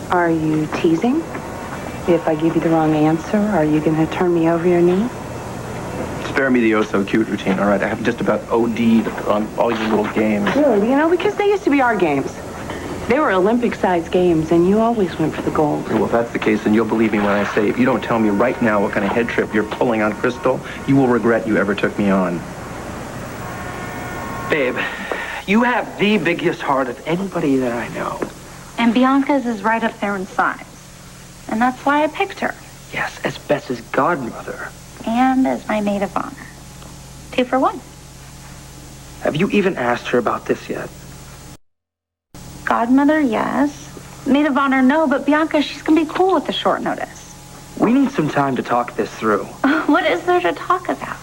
Are you teasing? If I give you the wrong answer, are you going to turn me over your knee? Spare me the oh-so-cute routine, all right? I have just about OD'd on all your little games. Really? Because they used to be our games. They were Olympic-sized games, and you always went for the gold. Well, if that's the case, then you'll believe me when I say if you don't tell me right now what kind of head trip you're pulling on Crystal, you will regret you ever took me on. Babe, you have the biggest heart of anybody that I know. And Bianca's is right up there in size. And that's why I picked her. Yes, as Bess's godmother. And as my maid of honor. 2 for 1. Have you even asked her about this yet? Godmother, yes. Maid of honor, no. But Bianca, she's going to be cool with the short notice. We need some time to talk this through. What is there to talk about?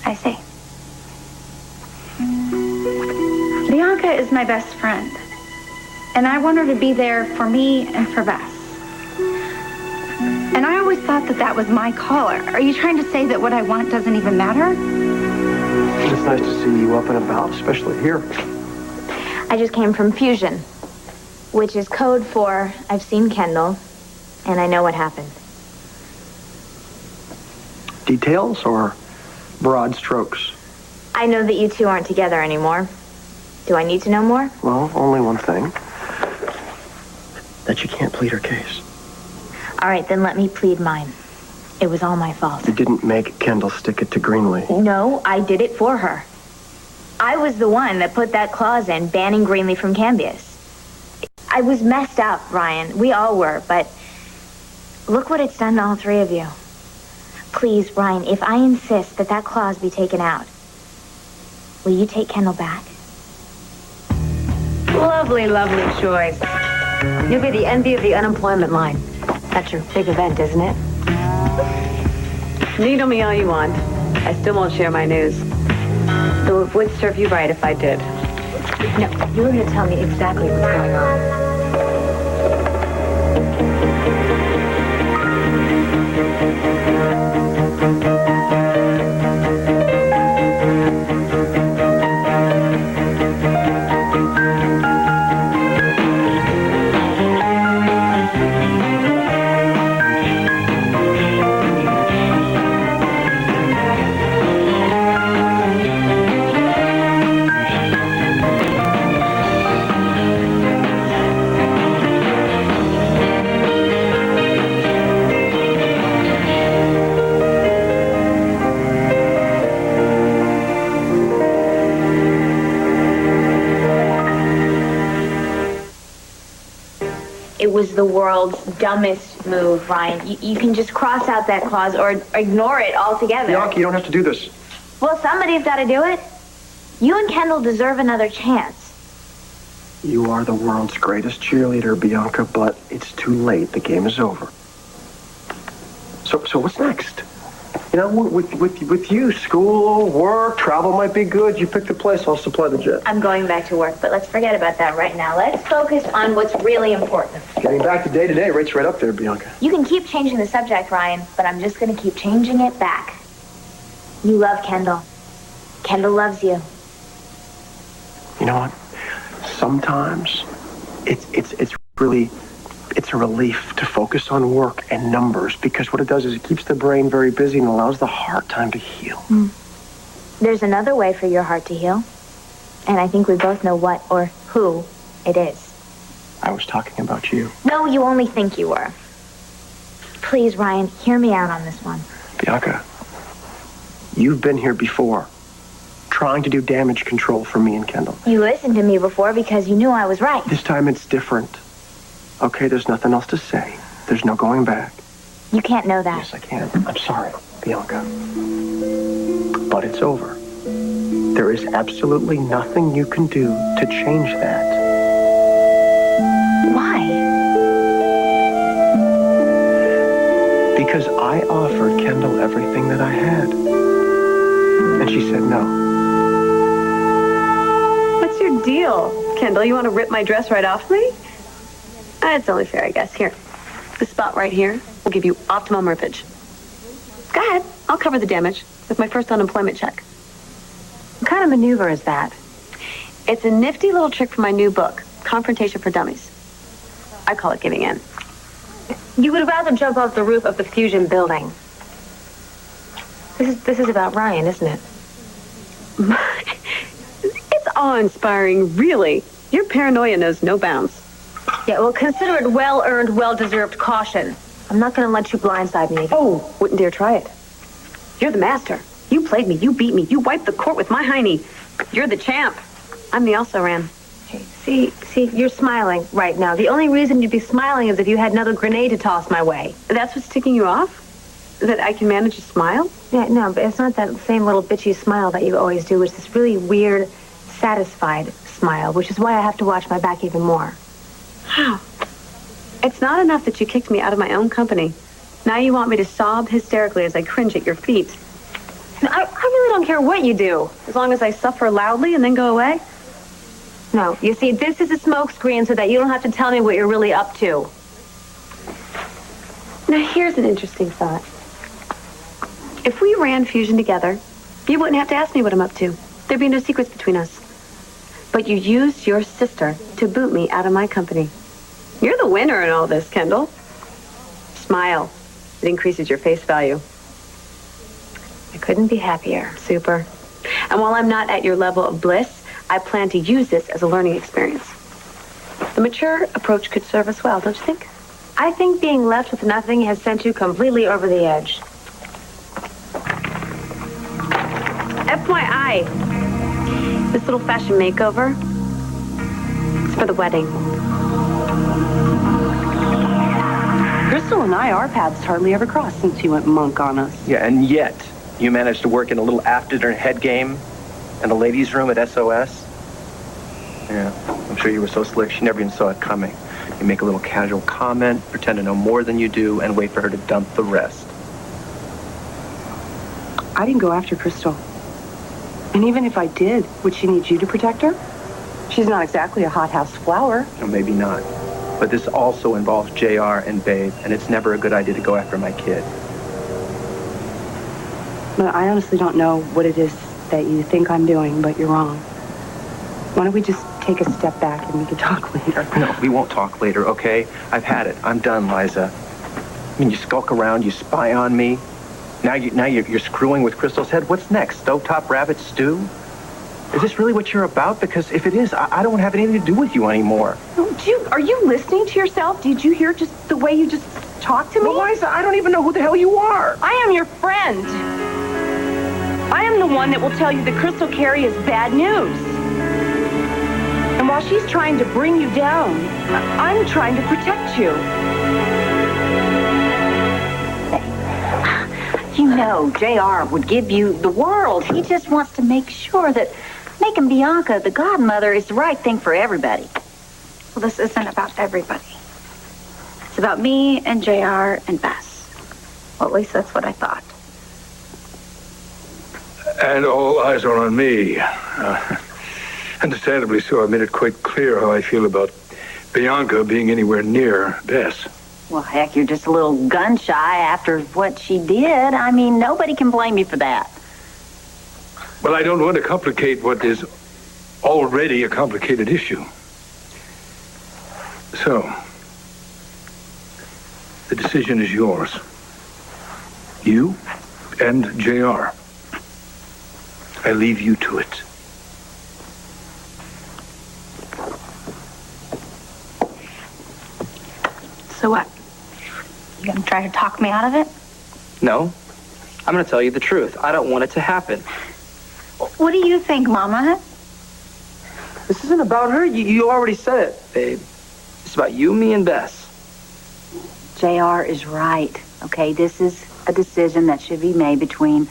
I see. Bianca is my best friend. And I want her to be there for me and for Bess. And I always thought that was my call. Are you trying to say that what I want doesn't even matter? It's nice to see you up and about, especially here. I just came from Fusion, which is code for I've seen Kendall, and I know what happened. Details or broad strokes? I know that you two aren't together anymore. Do I need to know more? Well, only one thing. That you can't plead her case. All right, then let me plead mine. It was all my fault. You didn't make Kendall stick it to Greenlee. No, I did it for her. I was the one that put that clause in banning Greenlee from Cambius. I was messed up, Ryan. We all were, but look what it's done to all 3 of you. Please, Ryan, if I insist that clause be taken out, will you take Kendall back? Lovely, lovely choice. You'll be the envy of the unemployment line. That's your big event, isn't it? Needle me all you want. I still won't share my news. Though it would serve you right if I did. No, you were going to tell me exactly what's going on. It was the world's dumbest move, Ryan. You can just cross out that clause or ignore it altogether. Bianca, you don't have to do this. Well, somebody's got to do it. You and Kendall deserve another chance. You are the world's greatest cheerleader, Bianca, but it's too late. The game is over. So what's next? You know, with you, school, work, travel might be good. You pick the place, I'll supply the jet. I'm going back to work, but let's forget about that right now. Let's focus on what's really important. Getting back to day-to-day rates right up there, Bianca. You can keep changing the subject, Ryan, but I'm just going to keep changing it back. You love Kendall. Kendall loves you. You know what? Sometimes it's really... It's a relief to focus on work and numbers because what it does is it keeps the brain very busy and allows the heart time to heal. There's another way for your heart to heal. And I think we both know what or who it is. I was talking about you. No, you only think you were. Please, Ryan, hear me out on this one. Bianca, you've been here before, trying to do damage control for me and Kendall. You listened to me before because you knew I was right. This time it's different. Okay, there's nothing else to say. There's no going back. You can't know that. Yes, I can. I'm sorry, Bianca. But it's over. There is absolutely nothing you can do to change that. Why? Because I offered Kendall everything that I had. And she said no. What's your deal, Kendall? You want to rip my dress right off me? It's only fair, I guess. Here, this spot right here will give you optimum rippage. Go ahead. I'll cover the damage with my first unemployment check. What kind of maneuver is that? It's a nifty little trick from my new book, Confrontation for Dummies. I call it giving in. You would rather jump off the roof of the Fusion building. This is about Ryan, isn't it? It's awe-inspiring, really. Your paranoia knows no bounds. Yeah, well, consider it well-earned, well-deserved caution. I'm not going to let you blindside me again. Oh, wouldn't dare try it. You're the master. You played me. You beat me. You wiped the court with my hiney. You're the champ. I'm the also-ran. See, you're smiling right now. The only reason you'd be smiling is if you had another grenade to toss my way. That's what's ticking you off? That I can manage a smile? Yeah, no, but it's not that same little bitchy smile that you always do. It's this really weird, satisfied smile, which is why I have to watch my back even more. How? It's not enough that you kicked me out of my own company. Now you want me to sob hysterically as I cringe at your feet. I really don't care what you do. As long as I suffer loudly and then go away? No, you see, this is a smokescreen so that you don't have to tell me what you're really up to. Now, here's an interesting thought. If we ran Fusion together, you wouldn't have to ask me what I'm up to. There'd be no secrets between us. But you used your sister to boot me out of my company. You're the winner in all this, Kendall. Smile. It increases your face value. I couldn't be happier. Super. And while I'm not at your level of bliss, I plan to use this as a learning experience. The mature approach could serve us well, don't you think? I think being left with nothing has sent you completely over the edge. FYI, this little fashion makeover is for the wedding. Crystal and I, our paths hardly ever crossed since you went monk on us. Yeah, and yet you managed to work in a little after-dinner head game in the ladies' room at SOS. Yeah, I'm sure you were so slick, she never even saw it coming. You make a little casual comment, pretend to know more than you do, and wait for her to dump the rest. I didn't go after Crystal. And even if I did, would she need you to protect her? She's not exactly a hothouse flower. Or maybe not. But this also involves JR and Babe, and it's never a good idea to go after my kid. But I honestly don't know what it is that you think I'm doing, but you're wrong. Why don't we just take a step back and we can talk later? No, we won't talk later, okay? I've had it. I'm done, Liza. I mean, you skulk around, you spy on me. Now you're screwing with Crystal's head. What's next? Stovetop rabbit stew? Is this really what you're about? Because if it is, I don't have anything to do with you anymore. Are you listening to yourself? Did you hear just the way you just talked to me? Well, Liza, I don't even know who the hell you are. I am your friend. I am the one that will tell you that Crystal Carey is bad news. And while she's trying to bring you down, I'm trying to protect you. You know, JR would give you the world. He just wants to make sure that making Bianca the godmother is the right thing for everybody. Well, this isn't about everybody. It's about me and JR and Bess. Well, at least that's what I thought. And all eyes are on me. Understandably so. I made it quite clear how I feel about Bianca being anywhere near Bess. Well, heck, you're just a little gun-shy after what she did. I mean, nobody can blame you for that. Well, I don't want to complicate what is already a complicated issue. So, the decision is yours. You and JR. I leave you to it. So what? You gonna try to talk me out of it? No. I'm going to tell you the truth. I don't want it to happen. What do you think, Mama? This isn't about her. You already said it, babe. It's about you, me, and Bess. JR is right, okay? This is a decision that should be made between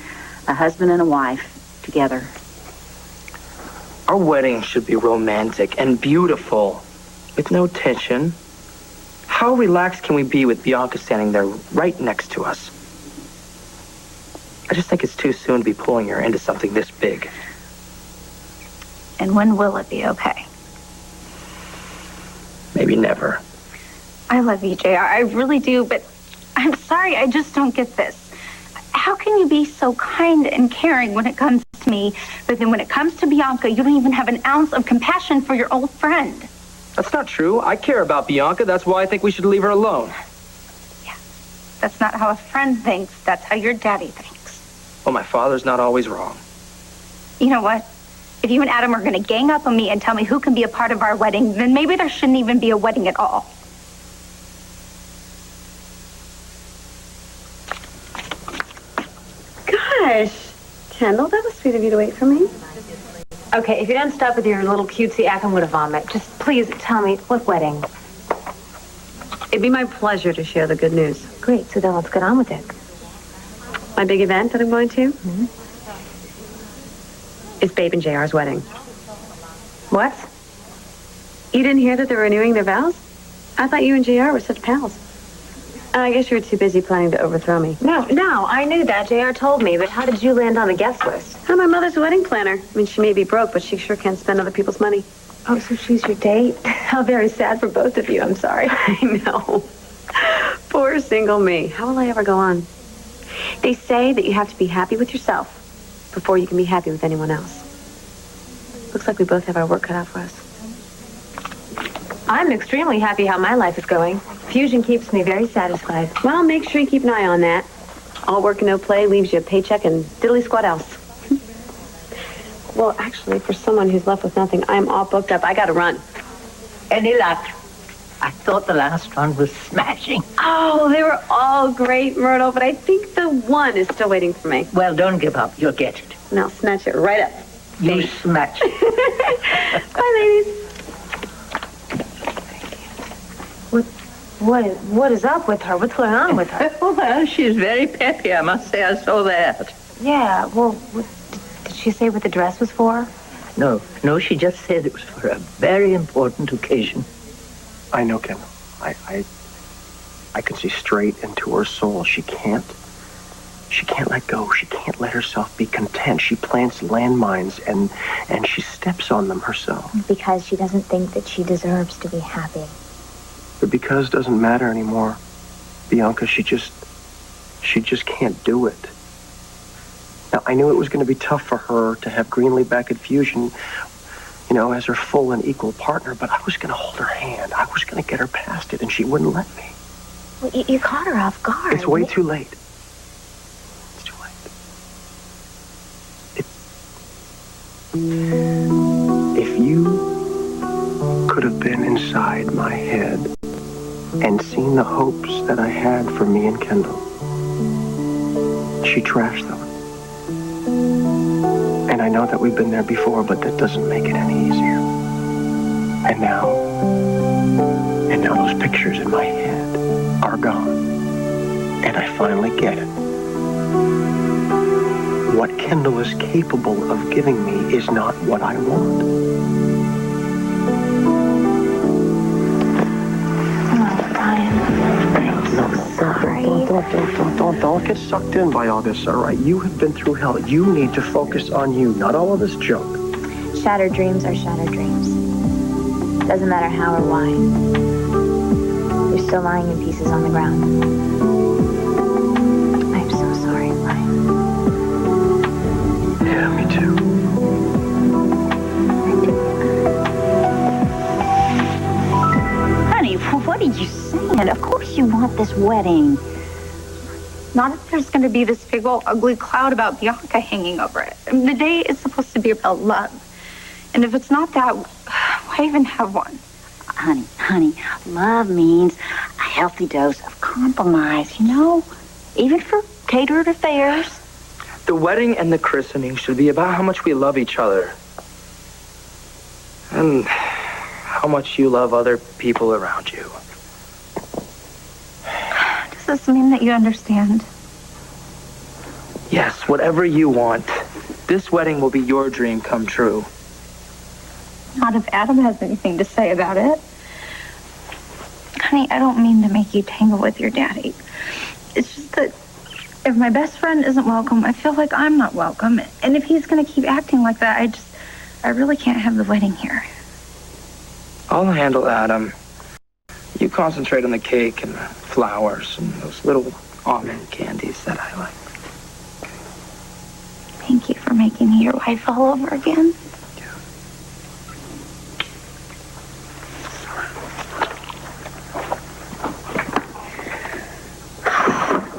a husband and a wife together. Our wedding should be romantic and beautiful, with no tension. How relaxed can we be with Bianca standing there right next to us? I just think it's too soon to be pulling her into something this big. And when will it be okay? Maybe never. I love you, JR. I really do, but I'm sorry, I just don't get this. How can you be so kind and caring when it comes to me, but then when it comes to Bianca, you don't even have an ounce of compassion for your old friend? That's not true. I care about Bianca. That's why I think we should leave her alone. That's not how a friend thinks. That's how your daddy thinks. Well, my father's not always wrong. You know what? If you and Adam are going to gang up on me and tell me who can be a part of our wedding, then maybe there shouldn't even be a wedding at all. Gosh, Kendall, that was sweet of you to wait for me. Okay, if you don't stop with your little cutesy act, I'm going to vomit. Just please tell me, what wedding? It'd be my pleasure to share the good news. Great, so then let's get on with it. My big event that I'm going to is Babe and JR's wedding. What? You didn't hear that they're renewing their vows? I thought you and JR were such pals. I guess you were too busy planning to overthrow me. No, I knew that. JR told me, but how did you land on the guest list? I'm my mother's wedding planner. I mean, she may be broke, but she sure can spend other people's money. Oh, so she's your date? How very sad for both of you. I'm sorry. I know. Poor single me. How will I ever go on? They say that you have to be happy with yourself before you can be happy with anyone else. Looks like we both have our work cut out for us. I'm extremely happy how my life is going. Fusion keeps me very satisfied. Well, make sure you keep an eye on that. All work and no play leaves you a paycheck and diddly squat else. Well, actually, for someone who's left with nothing, I'm all booked up. I gotta run. Any luck? I thought the last one was smashing. Oh, they were all great, Myrtle, but I think the one is still waiting for me. Well, don't give up. You'll get it. And I'll snatch it right up. You smash it. Bye, ladies. What is up with her? What's going on with her? Well, she's very peppy, I must say. I saw that. Yeah, well, did she say what the dress was for? No, she just said it was for a very important occasion. I know, Kendall. I can see straight into her soul. She can't let go. She can't let herself be content. She plants landmines and she steps on them herself. Because she doesn't think that she deserves to be happy. But because doesn't matter anymore. Bianca, she just can't do it. Now, I knew it was going to be tough for her to have Greenlee back at Fusion, you know, as her full and equal partner, but I was going to hold her hand. I was going to get her past it, and she wouldn't let me. Well, you caught her off guard. It's way too late. It's too late. If you could have been inside my head and seen the hopes that I had for me and Kendall, she trashed them. And I know that we've been there before, but that doesn't make it any easier. And now those pictures in my head are gone. And I finally get it. What Kendall is capable of giving me is not what I want. Don't get sucked in by all this, all right? You have been through hell. You need to focus on you, not all of this junk. Shattered dreams are shattered dreams. Doesn't matter how or why. You're still lying in pieces on the ground. I'm so sorry, Ryan. Yeah, me too. Honey, what are you saying? Of course you want this wedding. Not if there's going to be this big old ugly cloud about Bianca hanging over it. I mean, the day is supposed to be about love. And if it's not that, why even have one? Honey, love means a healthy dose of compromise, you know? Even for catered affairs. The wedding and the christening should be about how much we love each other. And how much you love other people around you. Does this mean that you understand? Yes, whatever you want. This wedding will be your dream come true. Not if Adam has anything to say about it. Honey, I don't mean to make you tangle with your daddy. It's just that if my best friend isn't welcome, I feel like I'm not welcome. And if he's going to keep acting like that, I really can't have the wedding here. I'll handle Adam. You concentrate on the cake and the flowers and those little almond candies that I like. Thank you for making me your wife all over again. Sorry.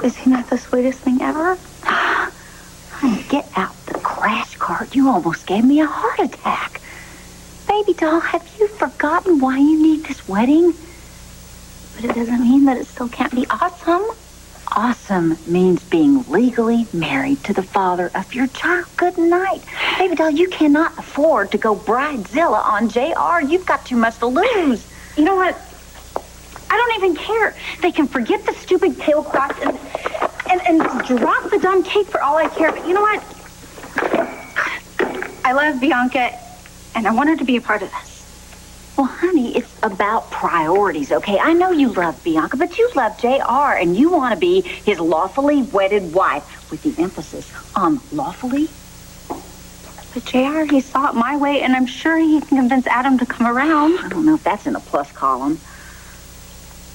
Is he not the sweetest thing ever? Honey, get out the crash cart. You almost gave me a heart attack. Baby doll, have you forgotten why you need this wedding? But it doesn't mean that it still can't be awesome. Awesome means being legally married to the father of your child. Good night. Baby doll, you cannot afford to go bridezilla on JR. You've got too much to lose. You know what? I don't even care. They can forget the stupid tablecloth and drop the dumb cake for all I care. But you know what? I love Bianca, and I want her to be a part of this. Well, honey, it's about priorities, okay? I know you love Bianca, but you love JR, and you want to be his lawfully wedded wife, with the emphasis on lawfully. But JR, he saw it my way, and I'm sure he can convince Adam to come around. I don't know if that's in the plus column.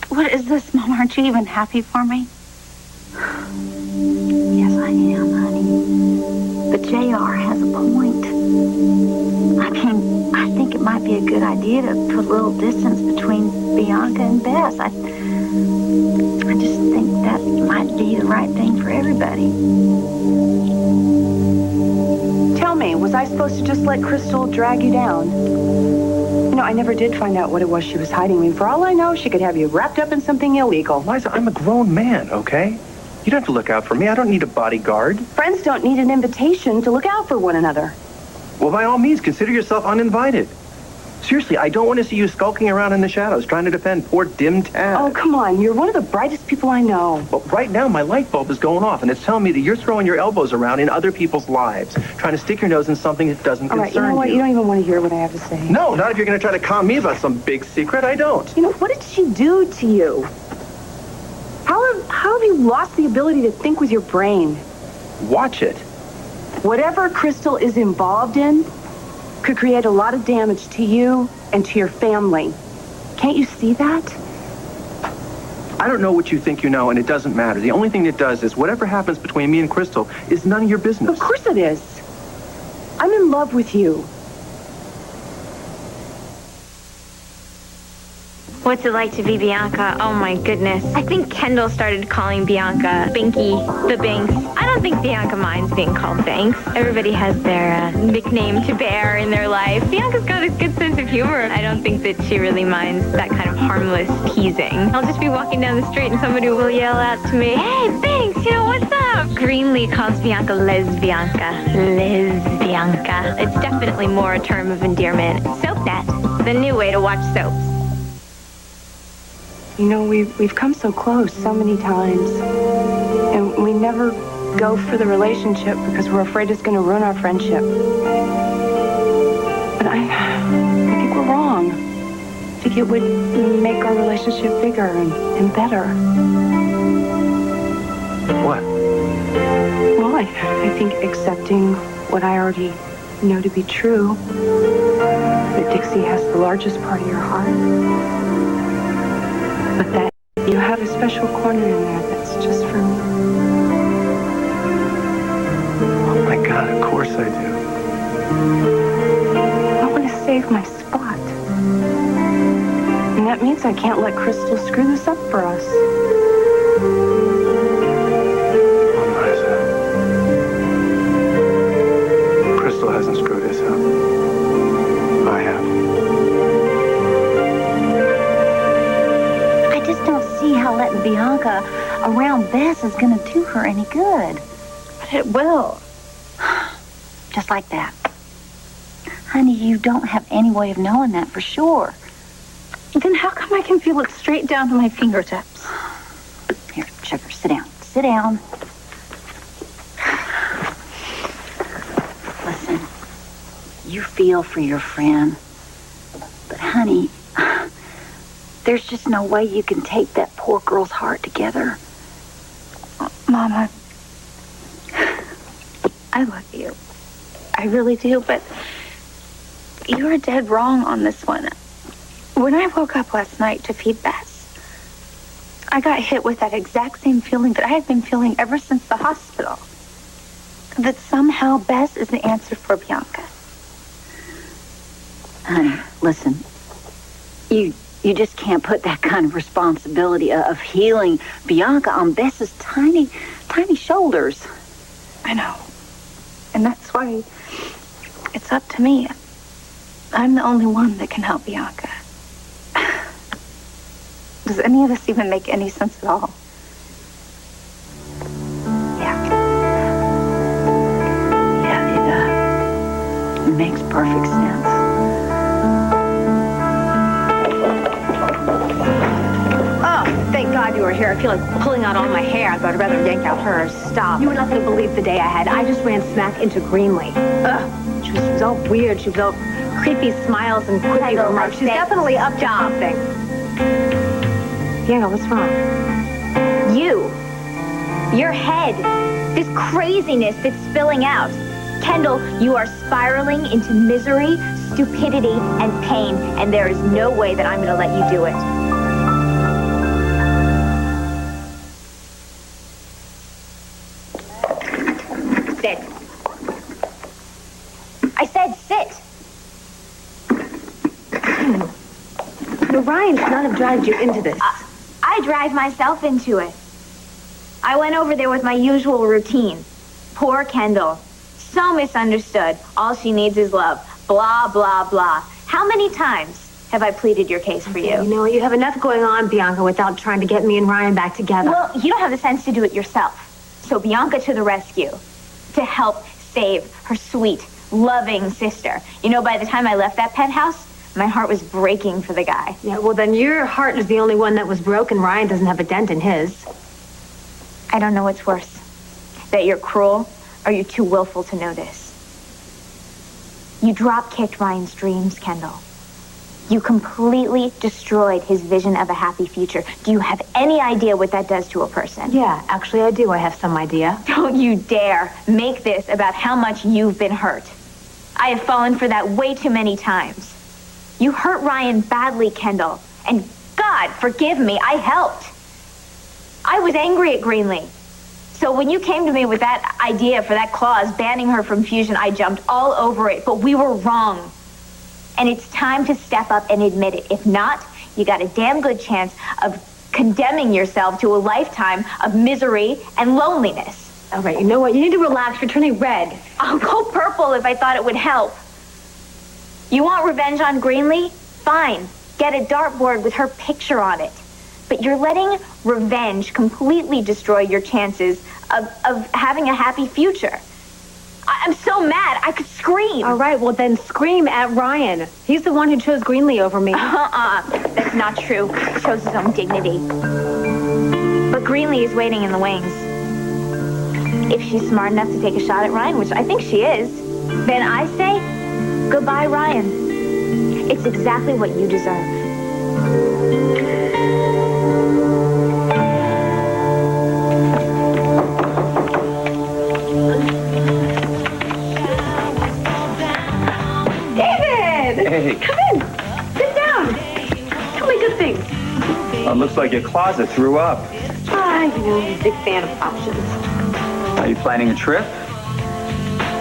What is this, Mom? Aren't you even happy for me? Yes, I am, honey. But JR has a point. I think it might be a good idea to put a little distance between Bianca and Bess. I just think that might be the right thing for everybody. Tell me, was I supposed to just let Crystal drag you down? You know, I never did find out what it was she was hiding. I mean, for all I know, she could have you wrapped up in something illegal. Liza, I'm a grown man, okay? You don't have to look out for me. I don't need a bodyguard. Friends don't need an invitation to look out for one another. Well, by all means, consider yourself uninvited. Seriously, I don't want to see you skulking around in the shadows trying to defend poor dim Tad. Oh, come on. You're one of the brightest people I know. Well, right now, my light bulb is going off, and it's telling me that you're throwing your elbows around in other people's lives, trying to stick your nose in something that doesn't concern you. All right, you know what? You don't even want to hear what I have to say. No, not if you're going to try to calm me about some big secret. I don't. You know, what did she do to you? How have you lost the ability to think with your brain? Watch it. Whatever Crystal is involved in could create a lot of damage to you and to your family. Can't you see that? I don't know what you think you know, and it doesn't matter. The only thing it does is whatever happens between me and Crystal is none of your business. Of course it is. I'm in love with you. What's it like to be Bianca? Oh my goodness. I think Kendall started calling Bianca Binky, the Binks. I don't think Bianca minds being called Banks. Everybody has their nickname to bear in their life. Bianca's got a good sense of humor. I don't think that she really minds that kind of harmless teasing. I'll just be walking down the street and somebody will yell out to me, "Hey, Binks, you know, what's up?" Greenlee calls Bianca Lesbianca. Lesbianca. It's definitely more a term of endearment. SoapNet, the new way to watch soaps. You know, we've come so close so many times, and we never go for the relationship because we're afraid it's going to ruin our friendship. But I think we're wrong. I think it would make our relationship bigger and better. What? Well, I think accepting what I already know to be true, that Dixie has the largest part of your heart. But that you have a special corner in there that's just for me. Oh my God, of course I do. I want to save my spot. And that means I can't let Crystal screw this up for us. Oh, Liza. Crystal hasn't screwed this up. I have. How letting Bianca around Bess is going to do her any good. But it will. Just like that. Honey, you don't have any way of knowing that for sure. Then how come I can feel it straight down to my fingertips? Here, sugar, sit down. Sit down. Listen, you feel for your friend. But honey, there's just no way you can take that poor girl's heart together. Mama, I love you. I really do, but you are dead wrong on this one. When I woke up last night to feed Bess, I got hit with that exact same feeling that I had been feeling ever since the hospital. That somehow Bess is the answer for Bianca. Honey, listen. You just can't put that kind of responsibility of healing Bianca on Bess's tiny, tiny shoulders. I know. And that's why it's up to me. I'm the only one that can help Bianca. Does any of this even make any sense at all? It makes perfect sense. Oh, thank God you were here. I feel like pulling out all my hair, but I'd rather yank out hers. Stop. You were not going to believe the day I had. I just ran smack into Greenlee. Ugh. She was all weird. She was all creepy smiles and quippy remarks. She's definitely up to something. Bianca, what's wrong? Your head. This craziness that's spilling out. Kendall, you are spiraling into misery, stupidity, and pain, and there is no way that I'm going to let you do it. Sit. I said sit. No, Ryan should not have dragged you into this. I dragged myself into it. I went over there with my usual routine. Poor Kendall. So misunderstood. All she needs is love. Blah, blah, blah. How many times have I pleaded your case for you? You know, you have enough going on, Bianca, without trying to get me and Ryan back together. Well, you don't have the sense to do it yourself. So Bianca to the rescue. To help save her sweet, loving sister. You know, by the time I left that penthouse, my heart was breaking for the guy. Yeah, well, then your heart is the only one that was broken. Ryan doesn't have a dent in his. I don't know what's worse. That you're cruel, or you're too willful to notice. You drop-kicked Ryan's dreams, Kendall. You completely destroyed his vision of a happy future. Do you have any idea what that does to a person? Yeah, actually I do. I have some idea. Don't you dare make this about how much you've been hurt. I have fallen for that way too many times. You hurt Ryan badly, Kendall. And God, forgive me, I helped. I was angry at Greenlee. So when you came to me with that idea for that clause banning her from Fusion, I jumped all over it. But we were wrong. And it's time to step up and admit it. If not, you got a damn good chance of condemning yourself to a lifetime of misery and loneliness. All right, you know what? You need to relax. You're turning red. I'll go purple if I thought it would help. You want revenge on Greenlee? Fine. Get a dartboard with her picture on it. But you're letting revenge completely destroy your chances of having a happy future. I'm so mad, I could scream. All right, well then scream at Ryan. He's the one who chose Greenlee over me. That's not true. He chose his own dignity. But Greenlee is waiting in the wings. If she's smart enough to take a shot at Ryan, which I think she is, then I say, goodbye, Ryan. It's exactly what you deserve. Hey. Come in. Sit down. Tell me good things. Well, it looks like your closet threw up. You know, I'm a big fan of options. Are you planning a trip?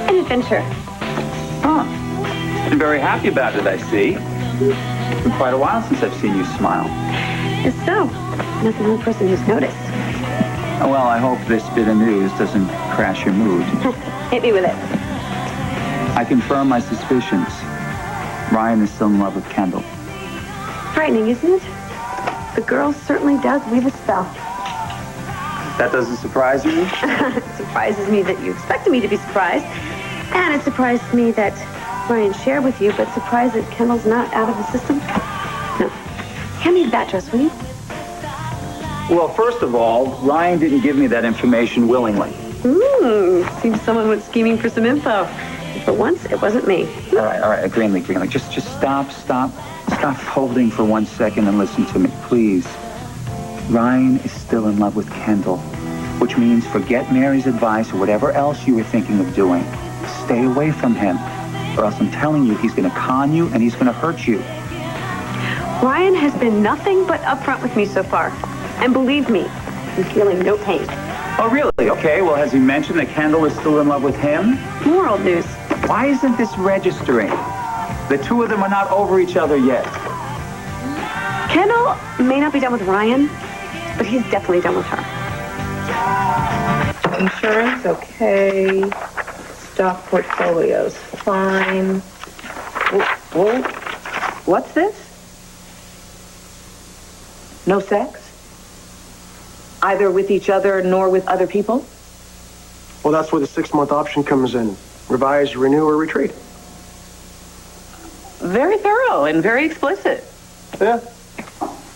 An adventure. Huh. You're very happy about it, I see. It's been quite a while since I've seen you smile. It's so. I'm not the only person who's noticed. Oh, well, I hope this bit of news doesn't crash your mood. Hit me with it. I confirm my suspicions. Ryan is still in love with Kendall. Frightening, isn't it? The girl certainly does weave a spell. That doesn't surprise you? It surprises me that you expected me to be surprised. And it surprised me that Ryan shared with you, but surprised that Kendall's not out of the system. No. Hand me that dress, will you? Well, first of all, Ryan didn't give me that information willingly. Seems someone was scheming for some info. For once, it wasn't me. All right, Greenlee. Just stop holding for 1 second and listen to me, please. Ryan is still in love with Kendall, which means forget Mary's advice or whatever else you were thinking of doing. Stay away from him, or else I'm telling you, he's going to con you and he's going to hurt you. Ryan has been nothing but upfront with me so far. And believe me, I'm feeling no pain. Oh, really? Okay, well, has he mentioned that Kendall is still in love with him? More old news. Why isn't this registering? The two of them are not over each other yet. Kendall may not be done with Ryan, but he's definitely done with her. Insurance, okay. Stock portfolios, fine. Whoa. What's this? No sex? Either with each other nor with other people? Well, that's where the 6-month option comes in. Revise, renew, or retreat. Very thorough and very explicit. Yeah.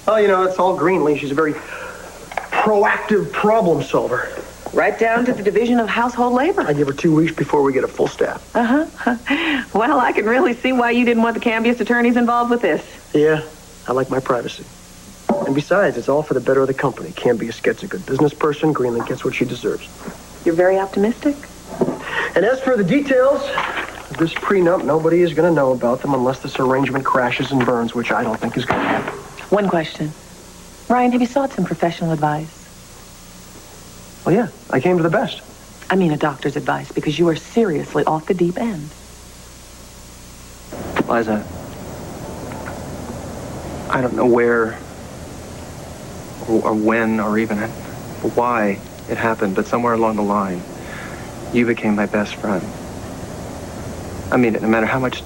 Well, you know, it's all Greenlee. She's a very proactive problem solver. Right down to the division of household labor. I give her 2 weeks before we get a full staff. Well, I can really see why you didn't want the Cambius attorneys involved with this. Yeah, I like my privacy. And besides, it's all for the better of the company. Cambius gets a good business person. Greenlee gets what she deserves. You're very optimistic. And as for the details of this prenup, nobody is going to know about them unless this arrangement crashes and burns, which I don't think is going to happen. One question. Ryan, have you sought some professional advice? Well, yeah, I came to the best. I mean a doctor's advice, because you are seriously off the deep end. Liza, I don't know where or when or even why it happened, but somewhere along the line, you became my best friend. I mean, no matter how much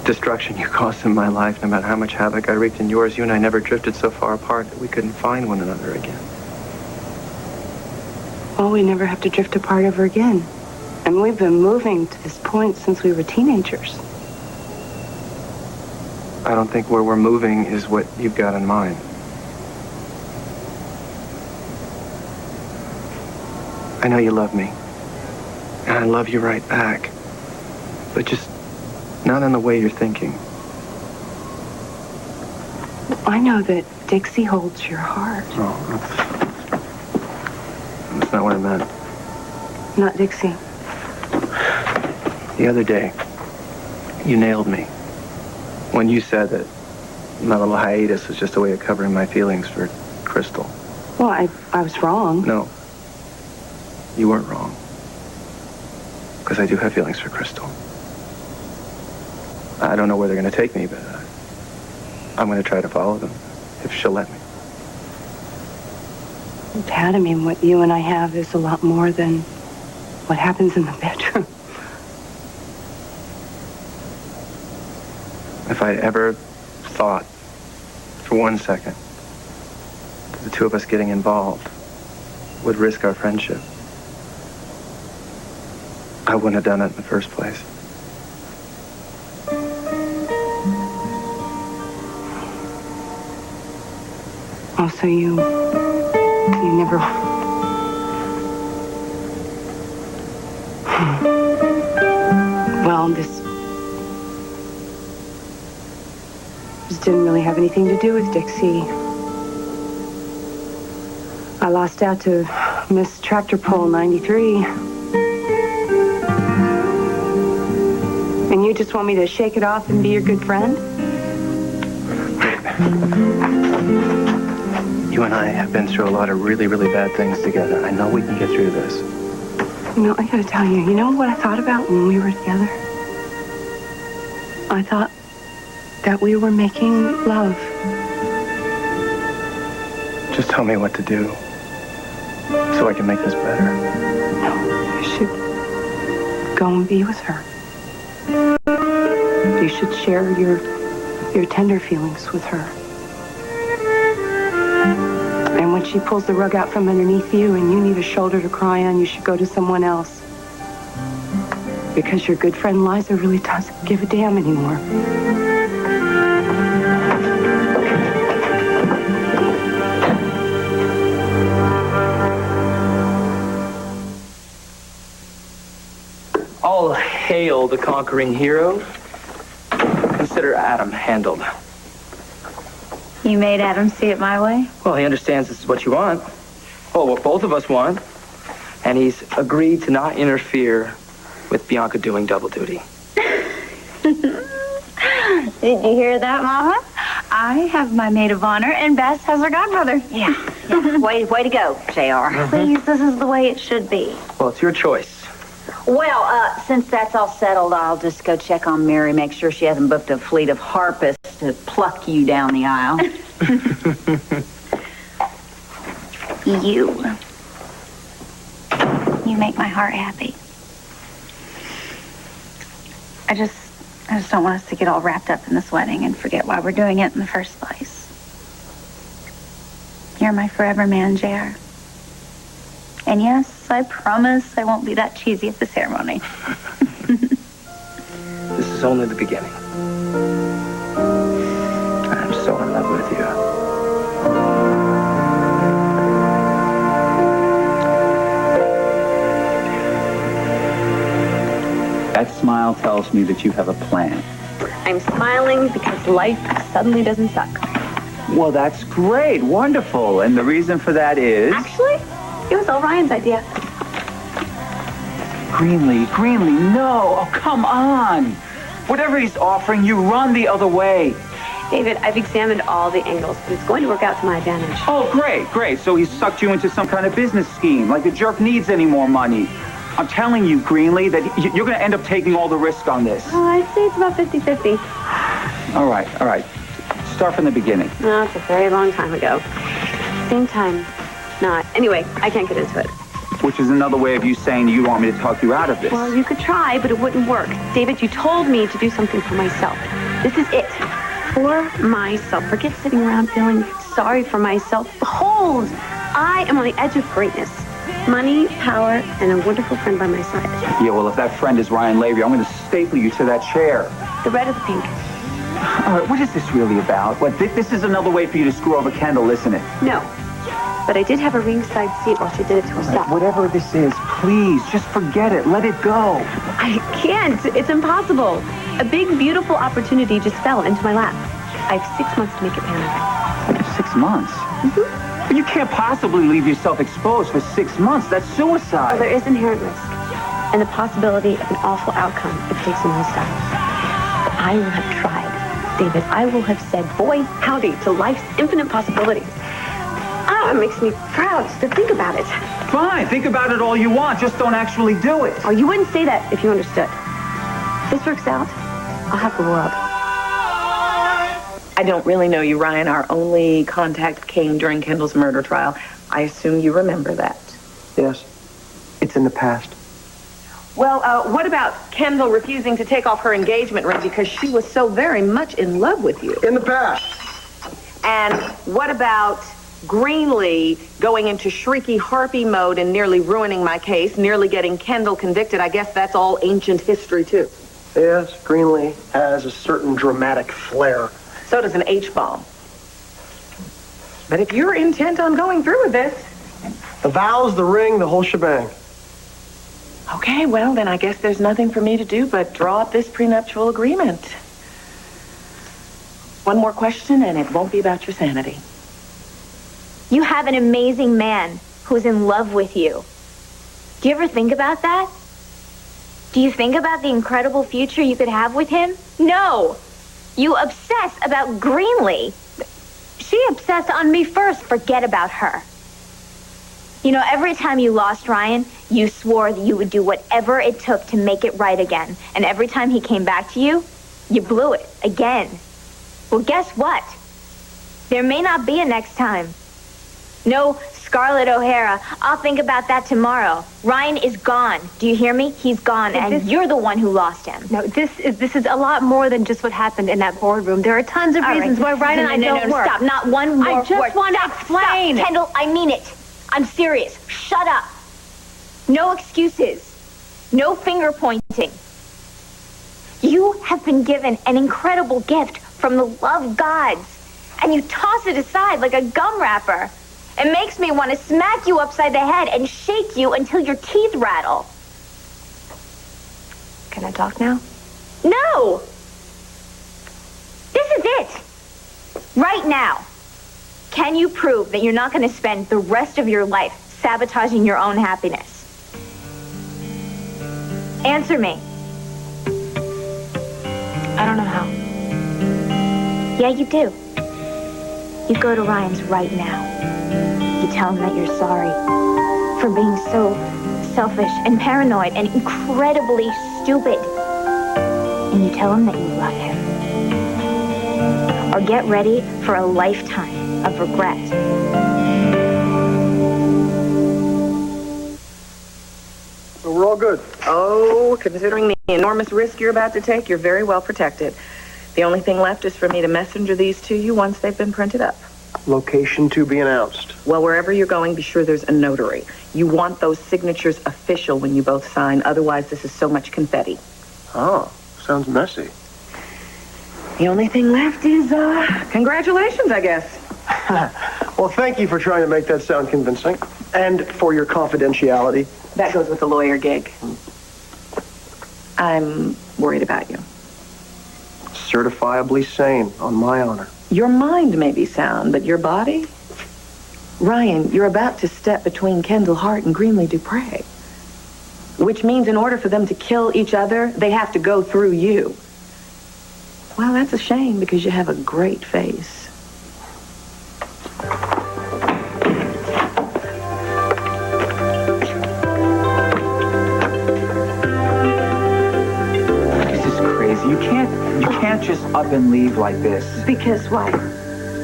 destruction you caused in my life, no matter how much havoc I wreaked in yours, you and I never drifted so far apart that we couldn't find one another again. Well, we never have to drift apart ever again. And we've been moving to this point since we were teenagers. I don't think where we're moving is what you've got in mind. I know you love me. And I love you right back. But just not in the way you're thinking. I know that Dixie holds your heart. Oh, that's not what I meant. Not Dixie. The other day, you nailed me. When you said that my little hiatus was just a way of covering my feelings for Crystal. Well, I was wrong. No. You weren't wrong. Because I do have feelings for Crystal. I don't know where they're going to take me, but I'm going to try to follow them, if she'll let me. Dad, I mean, what you and I have is a lot more than what happens in the bedroom. If I'd ever thought for 1 second that the two of us getting involved would risk our friendship, I wouldn't have done it in the first place. Oh, so you never... Well, this didn't really have anything to do with Dixie. I lost out to Miss Tractor Pull 93. And you just want me to shake it off and be your good friend? You and I have been through a lot of really, really bad things together. I know we can get through this. You know, I gotta tell you, you know what I thought about when we were together? I thought that we were making love. Just tell me what to do so I can make this better. No, you should go and be with her. You should share your tender feelings with her. And when she pulls the rug out from underneath you and you need a shoulder to cry on, you should go to someone else. Because your good friend Liza really doesn't give a damn anymore. All hail the conquering hero. Consider Adam handled. You made Adam see it my way? Well, he understands this is what you want. Well, what both of us want. And he's agreed to not interfere with Bianca doing double duty. Did you hear that, Mama? I have my maid of honor, and Bess has her godmother. Yeah. Way to go, JR. Please, this is the way it should be. Well, it's your choice. Well, since that's all settled, I'll just go check on Mary, make sure she hasn't booked a fleet of harpists to pluck you down the aisle. You make my heart happy. I just don't want us to get all wrapped up in this wedding and forget why we're doing it in the first place. You're my forever man, JR. And yes, I promise I won't be that cheesy at the ceremony. This is only the beginning. I'm so in love with you. That smile tells me that you have a plan. I'm smiling because life suddenly doesn't suck. Well, that's great. Wonderful. And the reason for that is... Actually, it was all Ryan's idea. Greenlee, no. Oh, come on. Whatever he's offering, you run the other way. David, I've examined all the angles, but it's going to work out to my advantage. Oh, great. So he sucked you into some kind of business scheme, like the jerk needs any more money. I'm telling you, Greenlee, that you're going to end up taking all the risk on this. Oh, I'd say it's about 50-50. All right. Start from the beginning. No, it's a very long time ago. Same time. Not. Anyway, I can't get into it. Which is another way of you saying you want me to talk you out of this. Well, you could try, but it wouldn't work. David, you told me to do something for myself. This is it. For myself. Forget sitting around feeling sorry for myself. Behold, I am on the edge of greatness. Money, power, and a wonderful friend by my side. Yeah, well, if that friend is Ryan Lavery, I'm going to staple you to that chair. The red or the pink? All right, what is this really about? What, this is another way for you to screw over Kendall, isn't it? No. But I did have a ringside seat while she did it to herself. Right, whatever this is, please, just forget it. Let it go. I can't. It's impossible. A big, beautiful opportunity just fell into my lap. I have 6 months to make it pan. 6 months? Mm-hmm. But you can't possibly leave yourself exposed for 6 months. That's suicide. Well, there is inherent risk and the possibility of an awful outcome if it takes a nosedive. But I will have tried, David. I will have said, boy, howdy to life's infinite possibilities. It makes me proud to think about it. Fine, think about it all you want. Just don't actually do it. Oh, you wouldn't say that if you understood. If this works out, I'll have the world. I don't really know you, Ryan. Our only contact came during Kendall's murder trial. I assume you remember that. Yes. It's in the past. Well, what about Kendall refusing to take off her engagement ring because she was so very much in love with you? In the past. And what about Greenlee going into shrieky harpy mode and nearly ruining my case, nearly getting Kendall convicted? I guess that's all ancient history, too. Yes, Greenlee has a certain dramatic flair. So does an H-bomb. But if you're intent on going through with this... The vows, the ring, the whole shebang. Okay, well, then I guess there's nothing for me to do but draw up this prenuptial agreement. One more question, and it won't be about your sanity. You have an amazing man who's in love with you. Do you ever think about that? Do you think about the incredible future you could have with him? No! You obsess about Greenlee. She obsessed on me first. Forget about her. You know, every time you lost Ryan, you swore that you would do whatever it took to make it right again. And every time he came back to you, you blew it again. Well, guess what? There may not be a next time. No, Scarlett O'Hara, I'll think about that tomorrow. Ryan is gone. Do you hear me? He's gone, and you're the one who lost him. No, this is a lot more than just what happened in that boardroom. There are tons of reasons why Ryan and I don't work. Stop, not one more word. I just want to explain. Stop, Kendall, I mean it. I'm serious. Shut up. No excuses. No finger pointing. You have been given an incredible gift from the love gods, and you toss it aside like a gum wrapper. It makes me want to smack you upside the head and shake you until your teeth rattle. Can I talk now? No! This is it. Right now. Can you prove that you're not going to spend the rest of your life sabotaging your own happiness? Answer me. I don't know how. Yeah, you do. You go to Ryan's right now. You tell him that you're sorry for being so selfish and paranoid and incredibly stupid. And you tell him that you love him. or get ready for a lifetime of regret. So we're all good. Oh, considering the enormous risk you're about to take, you're very well protected. The only thing left is for me to messenger these to you once they've been printed up. Location to be announced. Well, wherever you're going, be sure there's a notary. You want those signatures official when you both sign. Otherwise, this is so much confetti. Oh, sounds messy. The only thing left is, congratulations, I guess. Well, thank you for trying to make that sound convincing. And for your confidentiality. That goes with the lawyer gig. I'm worried about you. Certifiably sane, on my honor. Your mind may be sound, but your body? Ryan, you're about to step between Kendall Hart and Greenlee Dupre. Which means in order for them to kill each other, they have to go through you. Well, that's a shame because you have a great face. You can't just up and leave like this. Because why?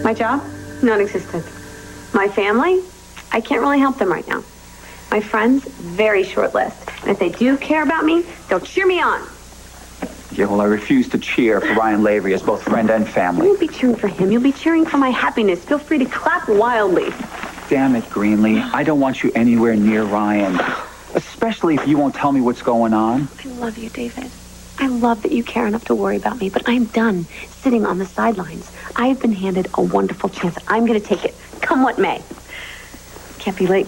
My job? Non-existent. My family? I can't really help them right now. My friends? Very short list. And if they do care about me, they'll cheer me on. Yeah, well, I refuse to cheer for Ryan Lavery as both friend and family. You won't be cheering for him. You'll be cheering for my happiness. Feel free to clap wildly. Damn it, Greenlee. I don't want you anywhere near Ryan. Especially if you won't tell me what's going on. I love you, David. I love that you care enough to worry about me, but I'm done sitting on the sidelines. I've been handed a wonderful chance. I'm going to take it, come what may. Can't be late.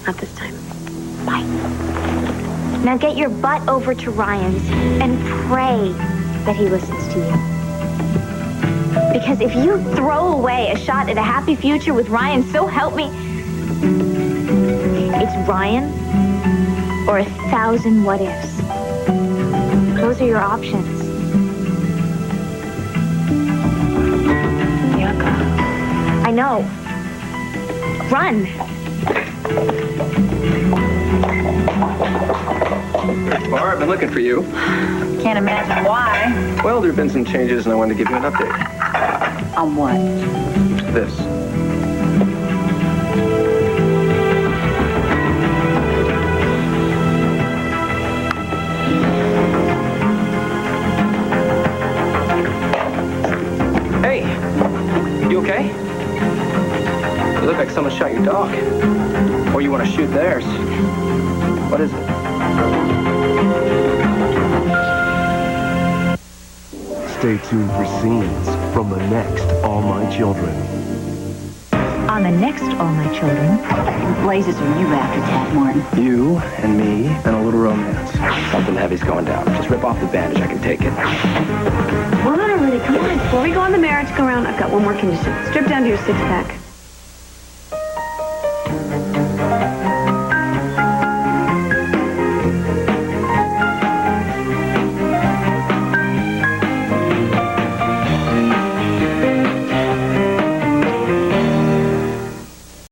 Not this time. Bye. Now get your butt over to Ryan's and pray that he listens to you. Because if you throw away a shot at a happy future with Ryan, so help me, it's Ryan or 1,000 what-ifs. Those are your options. Bianca. I know. Run. Bar, I've been looking for you. Can't imagine why. Well, there have been some changes, and I wanted to give you an update. On what? This. Hey, you okay? You look like someone shot your dog. Or you want to shoot theirs. What is it? Stay tuned for scenes from the next All My Children. On the next All My Children, what blazes are you after, Tad Martin? You and me and a little romance. Something heavy's going down. Just rip off the bandage. I can take it. Come on, Lily, come on. Before we go on the marriage go round, I've got one more condition. Strip down to your six-pack.